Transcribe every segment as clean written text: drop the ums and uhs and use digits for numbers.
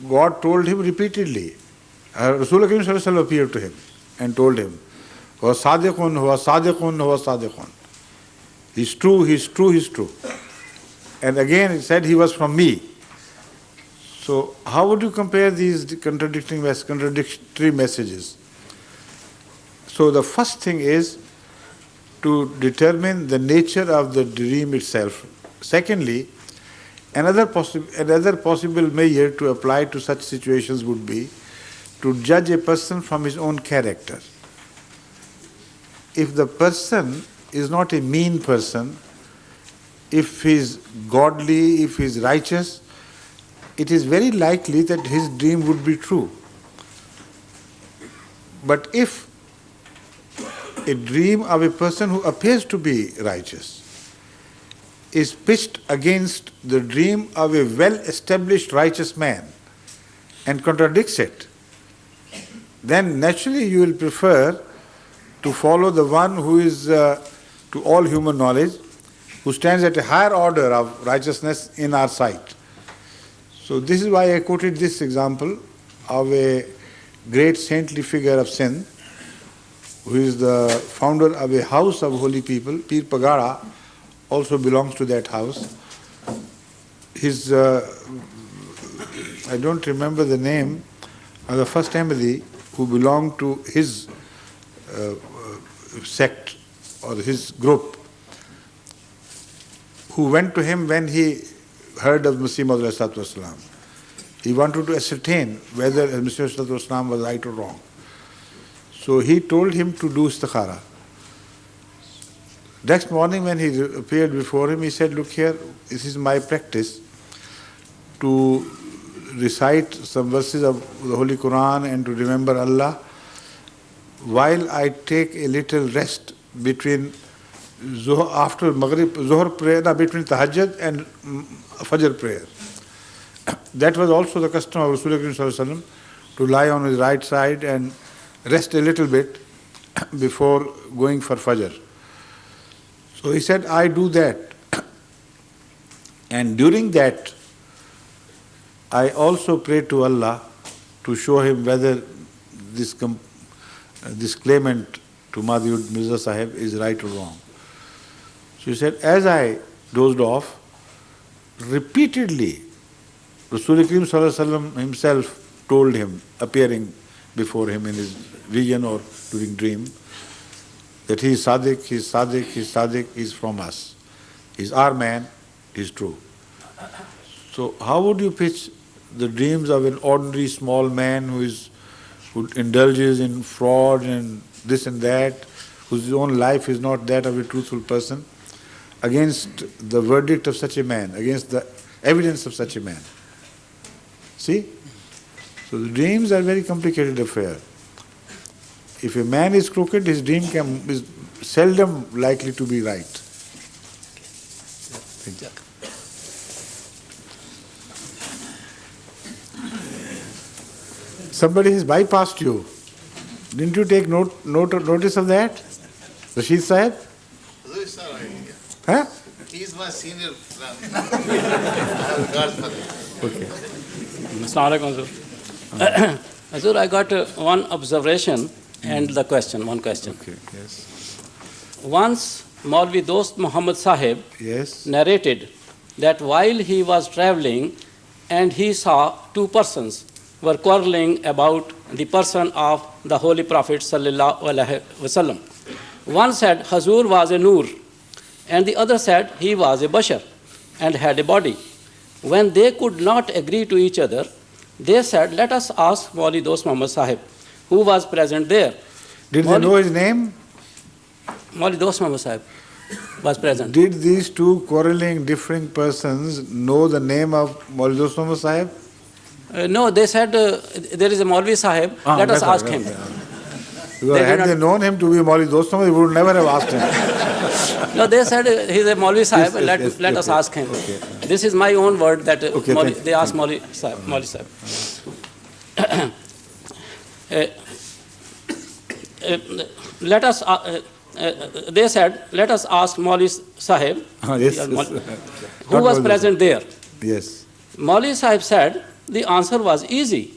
God told him repeatedly. Rasulullah Sallallahu Alaihi Wasallam appeared to him and told him, "Huwa sadiqun, huwa sadiqun, huwa sadiqun." He's true, he's true, he's true. And again he said he was from me. So how would you compare these contradictory messages? So the first thing is to determine the nature of the dream itself. Secondly, another possible measure to apply to such situations would be to judge a person from his own character. If the person is not a mean person, if he is godly, if he is righteous, it is very likely that his dream would be true. But if a dream of a person who appears to be righteous is pitched against the dream of a well-established righteous man and contradicts it, then naturally you will prefer to follow the one who is to all human knowledge, who stands at a higher order of righteousness in our sight. So this is why I quoted this example of a great saintly figure of Sindh, who is the founder of a house of holy people. Pir Pagara also belongs to that house. His, I don't remember the name of the first Ahmadi who belonged to his sect or his group, who went to him when he heard of Masih Maud Wasalam. He wanted to ascertain whether Masih Wasalam was right or wrong. So he told him to do istikhara. Next morning when he appeared before him, he said, "Look here, this is my practice to recite some verses of the Holy Quran and to remember Allah while I take a little rest between after Maghrib, Zuhr prayer, between Tahajjud and Fajr prayer." That was also the custom of Rasulullah Sallallahu Alaihi Wasallam, to lie on his right side and rest a little bit before going for Fajr. So he said, "I do that. And during that, I also pray to Allah to show him whether this claimant to Madhud Mirza Sahib is right or wrong." So he said, as I dozed off, repeatedly Rasul Sallallahu Alaihi Wasallam himself told him, appearing before him in his vision or during dream, that he is Sadiq, he is Sadiq, he is Sadiq, he is from us. He is our man, he is true. So how would you pitch the dreams of an ordinary small man who indulges in fraud and this and that, whose own life is not that of a truthful person, against the verdict of such a man, against the evidence of such a man? See? So the dreams are a very complicated affair. If a man is crooked, his dream is seldom likely to be right. Thank you. Somebody has bypassed you. Didn't you take notice of that? Rashid Sahib? Huh? He is my senior friend. I have regard for him. Okay. Assalamu alaikum, Hazur. Hazur, I got one observation and one question. Okay, yes. Once Maulvi Dost Muhammad Sahib narrated that while he was traveling and he saw two persons were quarreling about the person of the Holy Prophet Sallallahu Alaihi Wasallam. One said Hazur was a Noor, and the other said he was a Bashar and had a body. When they could not agree to each other, they said, "Let us ask Maulvi Dost Muhammad Sahib, who was present there." Did they know his name? Maulvi Dost Muhammad Sahib was present. Did these two quarreling, differing persons know the name of Maulvi Dost Muhammad Sahib? No, they said there is a Maulvi Sahib, let us ask him. Because had they known him to be Maulvi Dost Muhammad, they would never have asked him. No, they said he's a Maulvi Sahib, let us ask him. Okay. This is my own word that they asked Maulvi Sahib. Let us, they said, let us ask Maulvi Sahib, who was present there. Yes. Maulvi Sahib said, the answer was easy,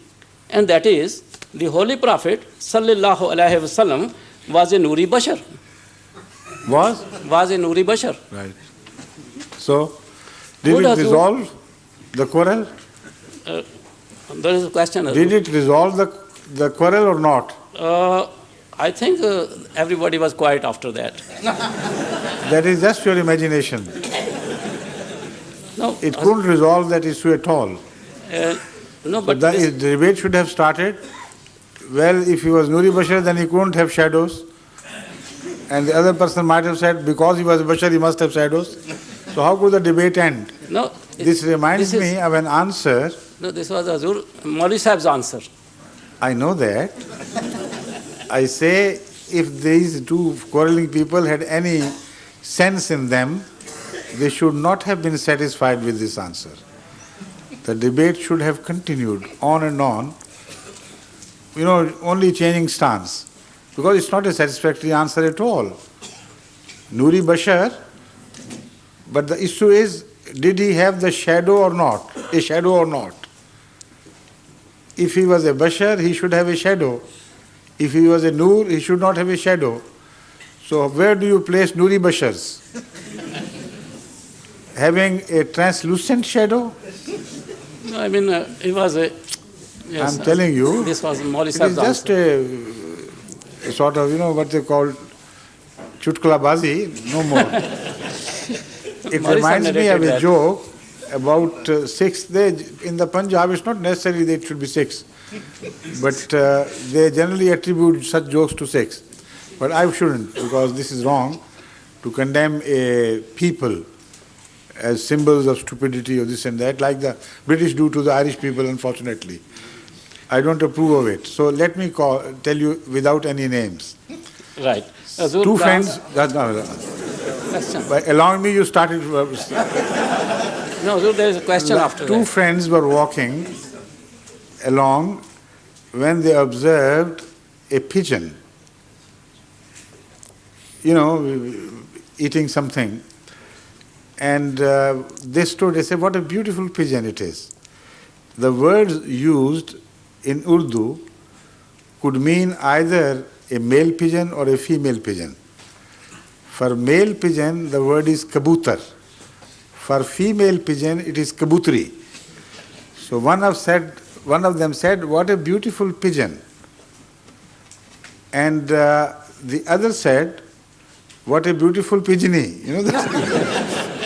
and that is the Holy Prophet sallallahu alaihi wasallam was a Nuri Bashar. Was? Was a Nuri Bashar. Right. So, did it resolve the quarrel? There is a question. Did it resolve the quarrel or not? I think everybody was quiet after that. That is just your imagination. No, it couldn't resolve that issue at all. No, so but the debate should have started. Well, if he was Nuri Bashar, then he couldn't have shadows. And the other person might have said, because he was a Bashar, he must have shadows. So how could the debate end? No, this reminds me of an answer. No, this was Hazur Maulvi Sahib's answer. I know that. I say, if these two quarreling people had any sense in them, they should not have been satisfied with this answer. The debate should have continued on and on, only changing stance. Because it's not a satisfactory answer at all. Nuri Bashar, but the issue is, did he have the shadow or not? A shadow or not? If he was a Bashar, he should have a shadow. If he was a Nur, he should not have a shadow. So where do you place Nuri Bashars? Having a translucent shadow? No, I mean, he was a... Yes, I'm telling you, this was Maulvi Sahib's answer. It is just a sort of, what they call chutkalabazi, no more. It reminds me of a joke about 6. In the Punjab, it's not necessary that it should be 6. But they generally attribute such jokes to 6. But I shouldn't, because this is wrong to condemn a people as symbols of stupidity or this and that, like the British do to the Irish people, unfortunately. I don't approve of it. So let me tell you without any names. Right. Two friends... By allowing me, you started... No, there is a question after that. Two friends were walking along when they observed a pigeon, eating something. And they stood, they said, what a beautiful pigeon it is. The words used in Urdu could mean either a male pigeon or a female pigeon. For male pigeon, the word is kabutar. For female pigeon, it is kabutri. So one of them said, what a beautiful pigeon. And the other said, what a beautiful pigeony.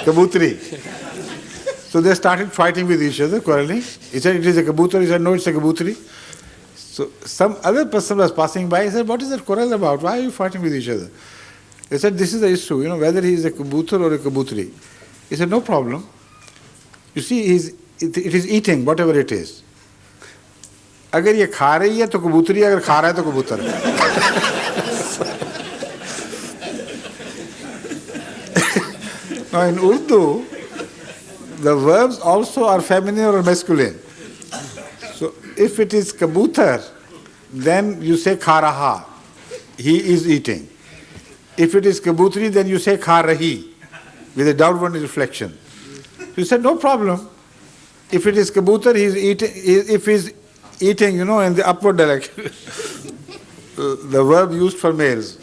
Kabutri. So they started fighting with each other, quarreling. He said, it is a kabutar. He said, no, it's a kabutri. So some other person was passing by. He said, what is that quarrel about? Why are you fighting with each other? They said, this is the issue, whether he is a kabutar or a kabutri. He said, no problem. You see, it is eating, whatever it is. अगर ये खा रही है तो कबूतरी, अगर खा रहा है तो कबूतर है. Now in Urdu, the verbs also are feminine or masculine. So if it is kabutar, then you say kha raha, he is eating. If it is kabutri, then you say kha rahi, with a downward reflection. You said, no problem. If it is kabutar, he is eating. If he is eating, in the upward direction, the verb used for males,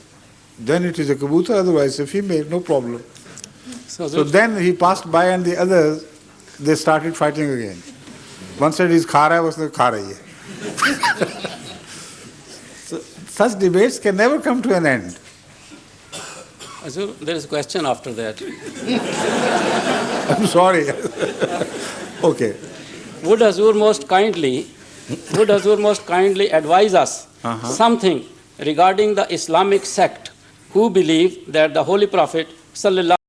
then it is a kabutar, otherwise a female, no problem. So then he passed by and the others, they started fighting again. One said he's kha raha, one said kha rahi hai. So such debates can never come to an end. Hazur, there is a question after that. I'm sorry. Okay. Would Hazur most kindly advise us something regarding the Islamic sect who believe that the Holy Prophet sallallahu